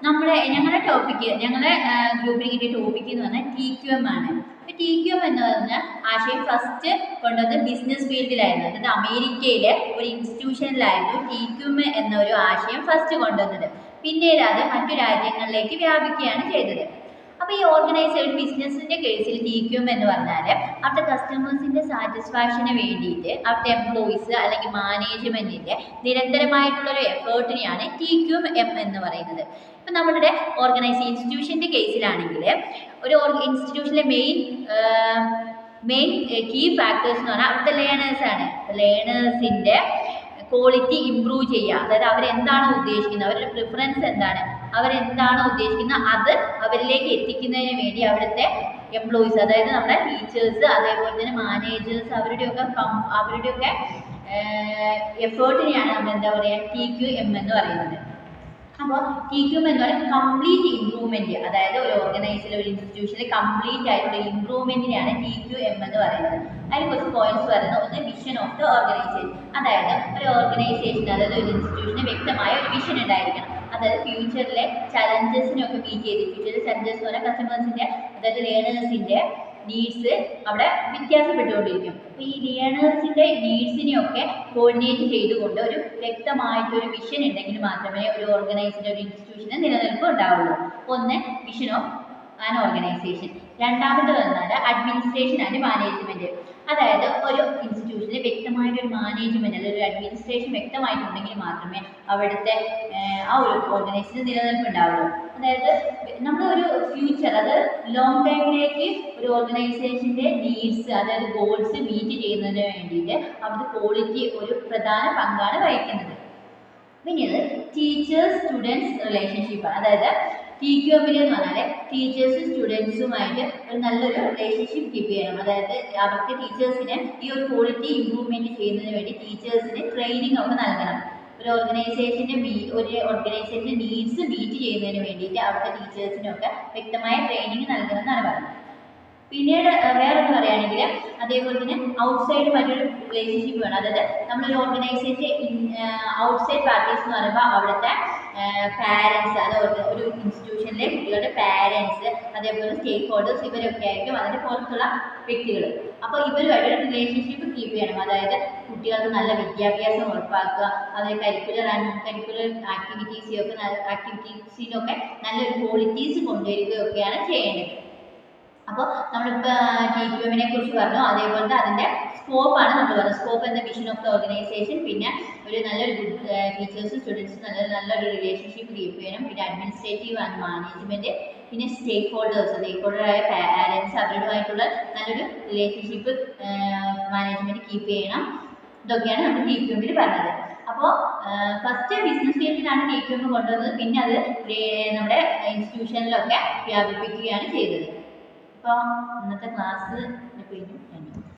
ഞങ്ങളുടെ ടോപ്പിക്ക് ഞങ്ങളുടെ ഗ്രൂപ്പിൽ കിട്ടിയ ടോപ്പിക്ക് എന്ന് പറഞ്ഞാൽ TQM ആണ്. TQM എന്ന് പറഞ്ഞ ആശയം ഫസ്റ്റ് കൊണ്ടുവന്നത് ബിസിനസ് ഫീൽഡിലായിരുന്നു. അതായത് അമേരിക്കയിലെ ഒരു ഇൻസ്റ്റിറ്റ്യൂഷനിലായിരുന്നു TQM എന്ന ഒരു ആശയം ഫസ്റ്റ് കൊണ്ടുവന്നത്. പിന്നീട് അത് മറ്റു രാജ്യങ്ങളിലേക്ക് വ്യാപിക്കുകയാണ് ചെയ്തത്. അപ്പോൾ ഈ ഓർഗനൈസേഷൻ ബിസിനസിന്റെ കേസിൽ TQM എന്ന് പറഞ്ഞാൽ അവിടുത്തെ കസ്റ്റമേഴ്സിന്റെ സാറ്റിസ്ഫാക്ഷന് വേണ്ടിയിട്ട് അവിടുത്തെ എംപ്ലോയീസ് അല്ലെങ്കിൽ മാനേജ്മെന്റിന്റെ നിരന്തരമായിട്ടുള്ള ഒരു എഫേർട്ടിനെയാണ് TQM എന്ന് പറയുന്നത്. ഇപ്പം നമ്മുടെ ഇൻസ്റ്റിറ്റ്യൂഷന്റെ കേസിലാണെങ്കിൽ ഒരു ഇൻസ്റ്റിറ്റ്യൂഷനിലെ മെയിൻ കീ ഫാക്ടേഴ്സ് എന്ന് പറഞ്ഞാൽ അവിടുത്തെ ലേണേഴ്സാണ്. ലേണേഴ്സിന്റെ ക്വാളിറ്റി ഇംപ്രൂവ് ചെയ്യുക. അതായത് അവരെന്താണോ ഉദ്ദേശിക്കുന്നത്, അവരുടെ പ്രിഫറൻസ് എന്താണ്, അവരെന്താണോ ഉദ്ദേശിക്കുന്നത് അത് അവരിലേക്ക് എത്തിക്കുന്നതിന് വേണ്ടി അവിടുത്തെ എംപ്ലോയീസ്, അതായത് നമ്മുടെ ടീച്ചേഴ്സ്, അതേപോലെ തന്നെ മാനേജേഴ്സ്, അവരുടെയൊക്കെ എഫേർട്ടിനെയാണ് നമ്മൾ എന്താ പറയുക TQM എന്ന് പറയുന്നത്. അപ്പോൾ TQM എന്ന് പറയുന്നത് കംപ്ലീറ്റ് ഇംപ്രൂവ്മെന്റ്, അതായത് ഒരു ഓർഗനൈസേഷനിൽ ഒരു ഇൻസ്റ്റിറ്റ്യൂഷനിൽ കംപ്ലീറ്റ് ആയിട്ടുള്ള ഇംപ്രൂവ്മെന്റിനെയാണ് TQM എന്ന് പറയുന്നത്. അതിൽ കുറച്ച് പോയിന്റ്സ് പറയുന്നത് ഒന്ന് വിഷൻ ഓഫ് ദ ഓർഗനൈസേഷൻ, അതായത് ഒരു ഓർഗനൈസേഷൻ അതായത് ഒരു ഇൻസ്റ്റിറ്റ്യൂഷന് വ്യക്തമായ ഒരു വിഷൻ ഉണ്ടായിരിക്കണം. അതായത് ഫ്യൂച്ചറിലെ ചലഞ്ചസിനൊക്കെ മീറ്റ് ചെയ്ത്, ഫ്യൂച്ചറിലെ ചലഞ്ചസ് എന്ന് പറഞ്ഞാൽ കസ്റ്റമേഴ്സിന്റെ അതായത് ലേണേഴ്സിന്റെ നീഡ്സ് അവിടെ വ്യത്യാസപ്പെട്ടുകൊണ്ടിരിക്കും. അപ്പോൾ ഈ ലേണേഴ്സിന്റെ നീഡ്സിനെയൊക്കെ കോർഡിനേറ്റ് ചെയ്തുകൊണ്ട് ഒരു വ്യക്തമായിട്ടൊരു വിഷൻ ഉണ്ടെങ്കിൽ മാത്രമേ ഒരു ഓർഗനൈസേഷൻ ഒരു ഇൻസ്റ്റിറ്റ്യൂഷന് നിലനിൽപ്പ് ഉണ്ടാവുള്ളൂ. ഒന്ന് വിഷൻ ഓഫ് ആൻ ഓർഗനൈസേഷൻ. രണ്ടാമത് വന്നാൽ അഡ്മിനിസ്ട്രേഷൻ ആൻഡ് മാനേജ്മെന്റ്, അതായത് ഒരു ഇൻസ്റ്റിറ്റ്യൂഷനിൽ വ്യക്തമായിട്ടൊരു മാനേജ്മെന്റ് അല്ലെങ്കിൽ ഒരു അഡ്മിനിസ്ട്രേഷൻ വ്യക്തമായിട്ടുണ്ടെങ്കിൽ മാത്രമേ അവിടുത്തെ ആ ഒരു ഓർഗനൈസേഷൻ നിലനിൽപ്പ് ഉണ്ടാവുള്ളൂ. അതായത് നമ്മൾ ഒരു ഫ്യൂച്ചർ, അത് ലോങ് ടൈമിലേക്ക് ഒരു ഓർഗനൈസേഷൻ്റെ നീഡ്സ് അതായത് ഗോൾസ് മീറ്റ് ചെയ്യുന്നതിന് വേണ്ടിയിട്ട് അവിടുത്തെ ക്വാളിറ്റി ഒരു പ്രധാന പങ്കാണ് വഹിക്കുന്നത്. പിന്നീട് ടീച്ചേഴ്സ് സ്റ്റുഡൻസ് റിലേഷൻഷിപ്പ്, അതായത് TQM എന്ന് പറഞ്ഞാൽ ടീച്ചേഴ്സ് സ്റ്റുഡൻസുമായിട്ട് ഒരു നല്ലൊരു റിലേഷൻഷിപ്പ് കീപ്പ് ചെയ്യണം. അതായത് അവർക്ക് ടീച്ചേഴ്സിന് ഈ ഒരു ക്വാളിറ്റി ഇംപ്രൂവ്മെന്റ് ചെയ്യുന്നതിന് വേണ്ടി ടീച്ചേഴ്സിന് ട്രെയിനിങ് ഒക്കെ നൽകണം. ഒരു ഓർഗനൈസേഷൻ്റെ നീഡ്സ് മീറ്റ് ചെയ്യുന്നതിന് വേണ്ടിയിട്ട് അവിടുത്തെ ടീച്ചേഴ്സിനൊക്കെ വ്യക്തമായ ട്രെയിനിങ് നൽകണം എന്നാണ് പറയുന്നത്. പിന്നീട് വേറൊന്ന് പറയുകയാണെങ്കിൽ അതേപോലെ തന്നെ ഔട്ട്സൈഡ് മറ്റൊരു റിലേഷൻഷിപ്പ് വേണം. അതായത് നമ്മളൊരു ഓർഗനൈസേഷൻ ഔട്ട്സൈഡ് പാർട്ടീസ് എന്ന് പറയുമ്പോൾ അവിടുത്തെ പാരൻസ്, അതായത് ഒരു ഇൻസ്റ്റിറ്റ്യൂഷനിലെ കുട്ടികളുടെ പാരൻസ്, അതേപോലെ സ്റ്റേക്ക് ഹോൾഡേഴ്സ്, ഇവരൊക്കെ ആയിരിക്കും അതിൻ്റെ പുറത്തുള്ള വ്യക്തികൾ. അപ്പോൾ ഇവരുമായിട്ട് റിലേഷൻഷിപ്പ് കീപ്പ് ചെയ്യണം. അതായത് കുട്ടികൾക്ക് നല്ല വിദ്യാഭ്യാസം ഉറപ്പാക്കുക, അതിന് കരിക്കുലർ ആൻഡ് നോൺ കരിക്കുലർ ആക്ടിവിറ്റീസിലൊക്കെ നല്ലൊരു ക്വാളിറ്റീസ് കൊണ്ടുവരികയൊക്കെയാണ് ചെയ്യേണ്ടത്. അപ്പോൾ നമ്മളിപ്പോൾ TQM കുറിച്ച് പറഞ്ഞു. അതേപോലെ അതിൻ്റെ സ്കോപ്പാണ് നമ്മൾ പറഞ്ഞത്. സ്കോപ്പ് എന്ന വിഷൻ ഓഫ് ദ ഓർഗനൈസേഷൻ, പിന്നെ ഒരു നല്ലൊരു ടീച്ചേഴ്സ് സ്റ്റുഡൻസ് നല്ലൊരു റിലേഷൻഷിപ്പ് കീപ്പ് ചെയ്യണം, പിന്നെ അഡ്മിനിസ്ട്രേറ്റീവ് ആൻഡ് മാനേജ്മെൻറ്റ്, പിന്നെ സ്റ്റേക്ക് ഹോൾഡറായ പാരൻസ്, അവരുമായിട്ടുള്ള നല്ലൊരു റിലേഷൻഷിപ്പ് മാനേജ്മെൻറ്റ് കീപ്പ് ചെയ്യണം. ഇതൊക്കെയാണ് നമ്മൾ TQM പറഞ്ഞത്. അപ്പോൾ ഫസ്റ്റ് ബിസിനസ് ഫീൽഡിലാണ് TQM കൊണ്ടുവന്നത്, പിന്നെ അത് നമ്മുടെ ഇൻസ്റ്റിറ്റ്യൂഷനിലൊക്കെ വ്യാപിപ്പിക്കുകയാണ് ചെയ്തത്. അപ്പോൾ ഇന്നത്തെ ക്ലാസ് കഴിഞ്ഞു.